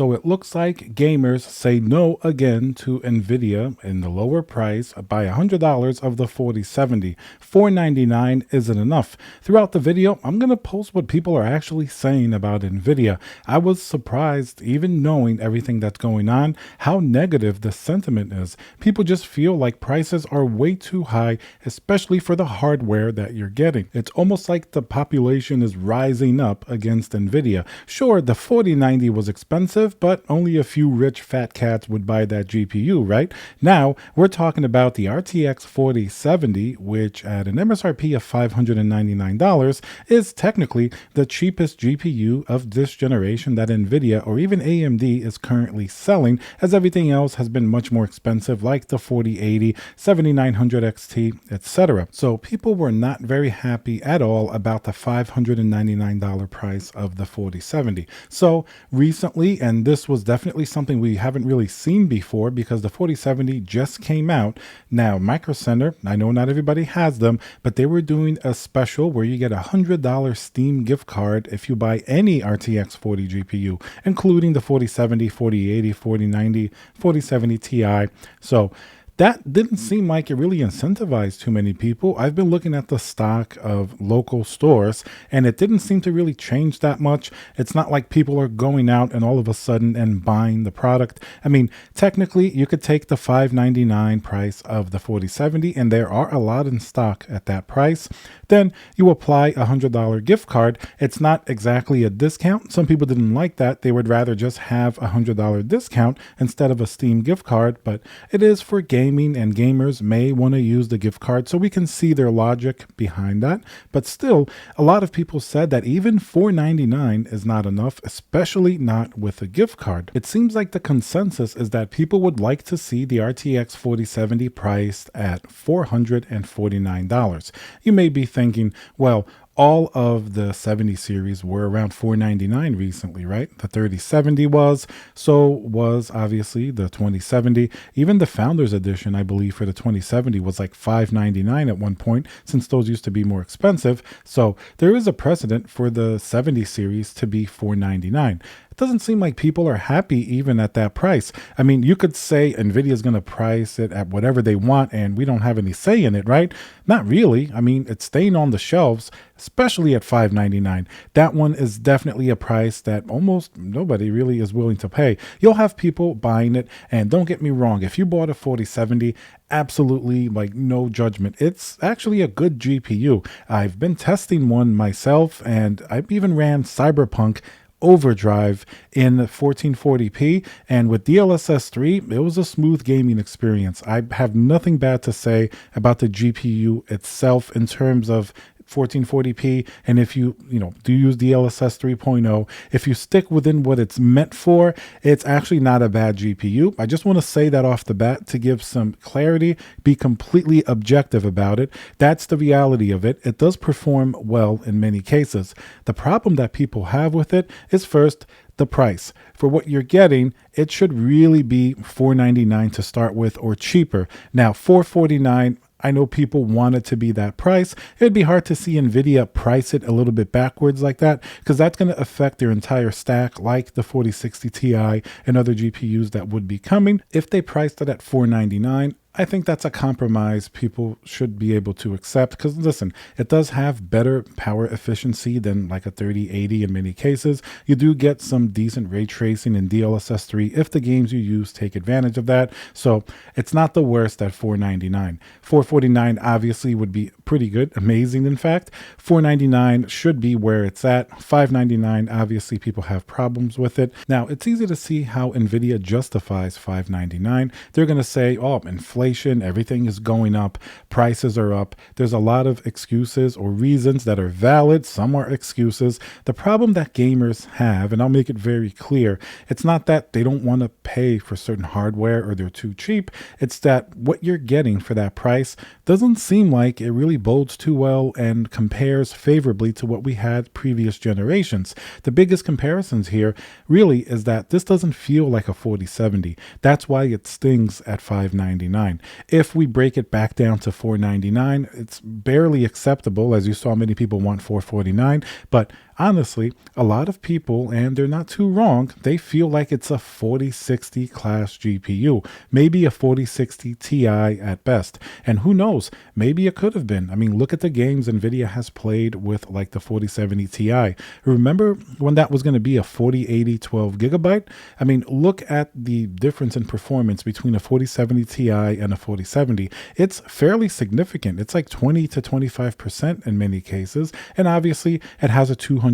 So it looks like gamers say no again to Nvidia in the lower price by $100 of the 4070. $499 isn't enough. Throughout the video, I'm going to post what people are actually saying about Nvidia. I was surprised, even knowing everything that's going on, how negative the sentiment is. People just feel like prices are way too high, especially for the hardware that you're getting. It's almost like the population is rising up against Nvidia. Sure, the 4090 was expensive, but only a few rich fat cats would buy that GPU, right? Now, we're talking about the RTX 4070, which at an MSRP of $599 is technically the cheapest GPU of this generation that Nvidia or even AMD is currently selling, as everything else has been much more expensive, like the 4080, 7900 XT, etc. So people were not very happy at all about the $599 price of the 4070. So recently, and this was definitely something we haven't really seen before because the 4070 just came out. Now, Micro Center, I know not everybody has them, but they were doing a special where you get a $100 Steam gift card if you buy any RTX 40 GPU, including the 4070, 4080, 4090, 4070 Ti. So that didn't seem like it really incentivized too many people. I've been looking at the stock of local stores and it didn't seem to really change that much. It's not like people are going out and all of a sudden and buying the product. I mean, technically you could take the $599 price of the 4070 and there are a lot in stock at that price. Then you apply a $100 gift card. It's not exactly a discount. Some people didn't like that. They would rather just have a $100 discount instead of a Steam gift card, but it is for gaming and gamers may want to use the gift card, so we can see their logic behind that. But still, a lot of people said that even $499 is not enough, especially not with a gift card. It seems like the consensus is that people would like to see the RTX 4070 priced at $449. You may be thinking, well, all of the 70 series were around $499 recently, right? The 3070 was, so was obviously the 2070. Even the Founders Edition, I believe, for the 2070 was like $599 at one point, since those used to be more expensive. So there is a precedent for the 70 series to be $499. It doesn't seem like people are happy even at that price. I mean, you could say Nvidia is going to price it at whatever they want and we don't have any say in it, right? Not really. I mean, it's staying on the shelves, especially at $599. That one is definitely a price that almost nobody really is willing to pay. You'll have people buying it, and don't get me wrong, if you bought a 4070, absolutely like no judgment. It's actually a good GPU. I've been testing one myself and I've even ran Cyberpunk Overdrive in 1440p, and with DLSS 3 it was a smooth gaming experience. I have nothing bad to say about the GPU itself in terms of 1440p, and if you do use DLSS 3.0, if you stick within what it's meant for, it's actually not a bad GPU. I just want to say that off the bat to give some clarity, be completely objective about it. That's the reality of it. It does perform well in many cases. The problem that people have with it is, first, the price. For what you're getting, it should really be $499 to start with or cheaper. Now, $449, I know people want it to be that price. It'd be hard to see Nvidia price it a little bit backwards like that, because that's going to affect their entire stack, like the 4060 Ti and other GPUs that would be coming. If they priced it at $499, I think that's a compromise people should be able to accept, because listen, it does have better power efficiency than like a 3080 in many cases. You do get some decent ray tracing in DLSS 3 if the games you use take advantage of that. So it's not the worst at $499. $449 obviously would be pretty good, amazing in fact. $499 should be where it's at. $599, obviously people have problems with it. Now, it's easy to see how Nvidia justifies $599. They're going to say, oh, inflation, everything is going up, prices are up. There's a lot of excuses or reasons that are valid. Some are excuses. The problem that gamers have, and I'll make it very clear, it's not that they don't want to pay for certain hardware or they're too cheap. It's that what you're getting for that price doesn't seem like it really bodes too well and compares favorably to what we had previous generations. The biggest comparisons here really is that this doesn't feel like a 4070. That's why it stings at $599. If we break it back down to $499, it's barely acceptable. As you saw, many people want $449, but Honestly, a lot of people, and they're not too wrong, they feel like it's a 4060 class GPU, maybe a 4060 Ti at best. And who knows, maybe it could have been. I mean, look at the games Nvidia has played with like the 4070 Ti. Remember when that was going to be a 4080 12 gigabyte? I mean, look at the difference in performance between a 4070 Ti and a 4070. It's fairly significant. It's like 20 to 25% in many cases. And obviously, it has a $200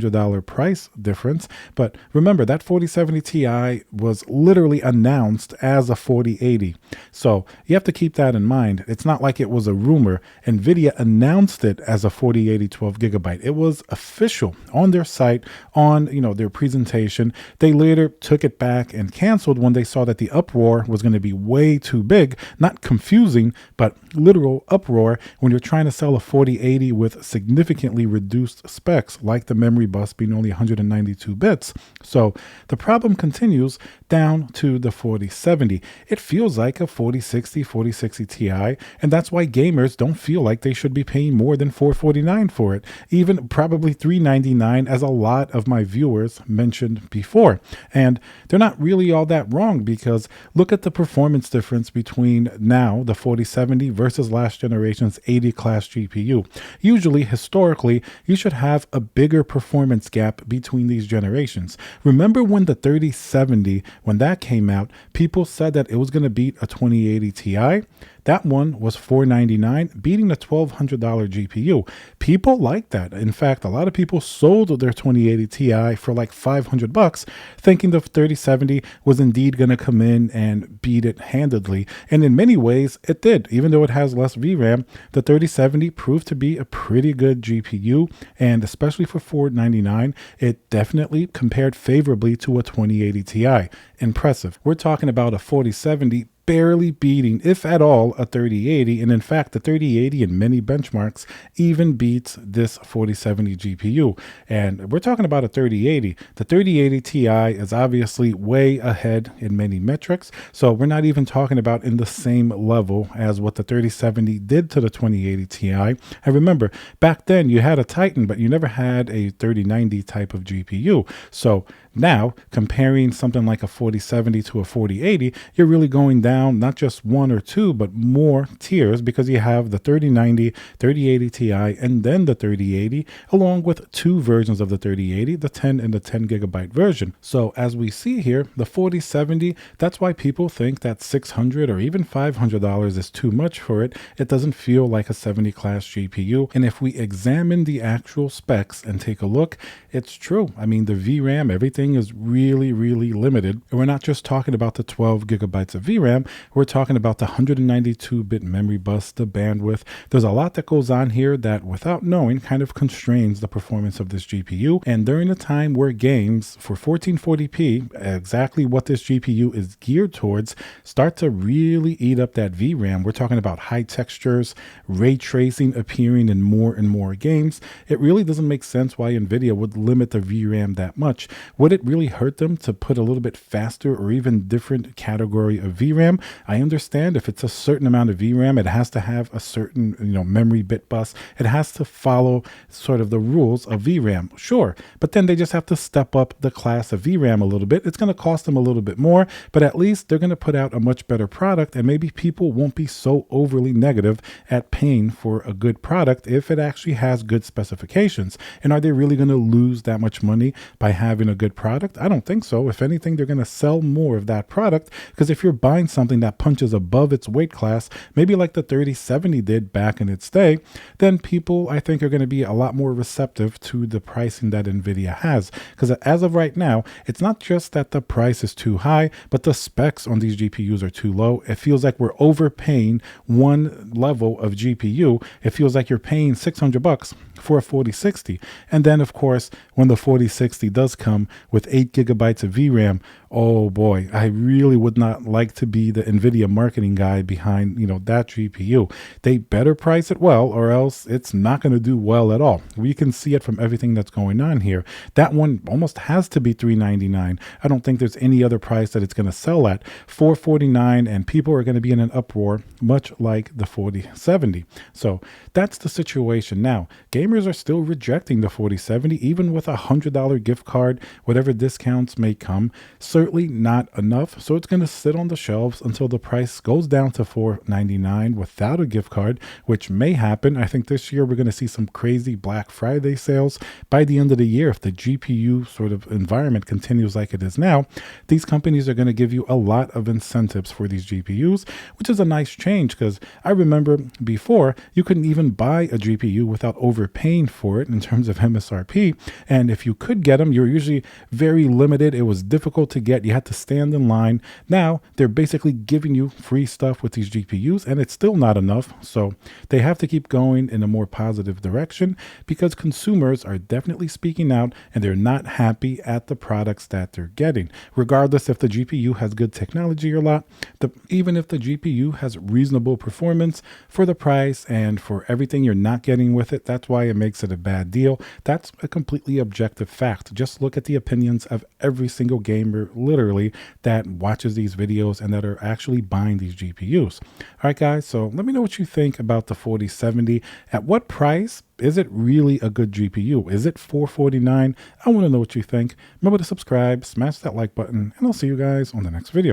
price difference. But remember, that 4070 Ti was literally announced as a 4080. So you have to keep that in mind. It's not like it was a rumor. Nvidia announced it as a 4080 12 gigabyte. It was official on their site, on their presentation. They later took it back and canceled when they saw that the uproar was going to be way too big. Not confusing, but literal uproar when you're trying to sell a 4080 with significantly reduced specs, like the memory bus being only 192 bits. So the problem continues down to the 4070. It feels like a 4060, 4060 Ti, and that's why gamers don't feel like they should be paying more than $449 for it, even probably $399, as a lot of my viewers mentioned before. And they're not really all that wrong, because look at the performance difference between now the 4070 versus last generation's 80 class GPU. Usually, historically, you should have a bigger performance gap between these generations. Remember when the 3070, when that came out, people said that it was going to beat a 2080 Ti? That one was $499, beating the $1,200 GPU. People like that. In fact, a lot of people sold their 2080 Ti for like $500, thinking the 3070 was indeed going to come in and beat it handedly. And in many ways, it did. Even though it has less VRAM, the 3070 proved to be a pretty good GPU. And especially for $499, it definitely compared favorably to a 2080 Ti. Impressive. We're talking about a 4070 barely beating, if at all, a 3080. And in fact, the 3080 in many benchmarks even beats this 4070 GPU. And we're talking about a 3080. The 3080 Ti is obviously way ahead in many metrics. So we're not even talking about in the same level as what the 3070 did to the 2080 Ti. And remember, back then you had a Titan, but you never had a 3090 type of GPU. So now, comparing something like a 4070 to a 4080, you're really going down not just one or two, but more tiers, because you have the 3090, 3080 Ti, and then the 3080, along with two versions of the 3080, the 10 and the 10 gigabyte version. So as we see here, the 4070, that's why people think that $600 or even $500 is too much for it. It doesn't feel like a 70 class GPU. And if we examine the actual specs and take a look, it's true. I mean, the VRAM, everything is really, really limited. And we're not just talking about the 12 gigabytes of VRAM. We're talking about the 192-bit memory bus, the bandwidth. There's a lot that goes on here that, without knowing, kind of constrains the performance of this GPU. And during a time where games for 1440p, exactly what this GPU is geared towards, start to really eat up that VRAM. We're talking about high textures, ray tracing appearing in more and more games. It really doesn't make sense why Nvidia would limit the VRAM that much. Would it really hurt them to put a little bit faster or even different category of VRAM? I understand if it's a certain amount of VRAM, it has to have a certain memory bit bus. It has to follow sort of the rules of VRAM. Sure, but then they just have to step up the class of VRAM a little bit. It's going to cost them a little bit more, but at least they're going to put out a much better product, and maybe people won't be so overly negative at paying for a good product if it actually has good specifications. And are they really going to lose that much money by having a good product? I don't think so. If anything, they're going to sell more of that product, because if you're buying something that punches above its weight class, maybe like the 3070 did back in its day, then people, I think, are going to be a lot more receptive to the pricing that Nvidia has. Because as of right now, it's not just that the price is too high, but the specs on these GPUs are too low. It feels like we're overpaying one level of GPU. It feels like you're paying $600 for a 4060. And then, of course, when the 4060 does come with 8 gigabytes of VRAM, Oh boy, I really would not like to be the Nvidia marketing guy behind, that GPU. They better price it well or else it's not going to do well at all. We can see it from everything that's going on here. That one almost has to be $399. I don't think there's any other price that it's going to sell at. $449, and people are going to be in an uproar much like the 4070. So that's the situation now. Gamers are still rejecting the 4070 even with a $100 gift card, whatever discounts may come. Certainly not enough, so it's going to sit on the shelves until the price goes down to $499 without a gift card, which may happen. I think this year we're going to see some crazy Black Friday sales. By the end of the year, if the GPU sort of environment continues like it is now, these companies are going to give you a lot of incentives for these GPUs, which is a nice change because I remember before you couldn't even buy a GPU without overpaying for it in terms of MSRP. And if you could get them, you're usually very limited. It was difficult to get. You had to stand in line. Now they're basically giving you free stuff with these GPUs, and it's still not enough. So they have to keep going in a more positive direction because consumers are definitely speaking out and they're not happy at the products that they're getting. Regardless if the GPU has good technology or not, even if the GPU has reasonable performance for the price and for everything you're not getting with it, that's why it makes it a bad deal. That's a completely objective fact. Just look at the opinions of every single gamer, literally, that watches these videos and that are actually buying these GPUs. All right, guys, so let me know what you think about the 4070. At what price is it really a good GPU? Is it $449? I want to know what you think. Remember to subscribe, smash that like button, and I'll see you guys on the next video.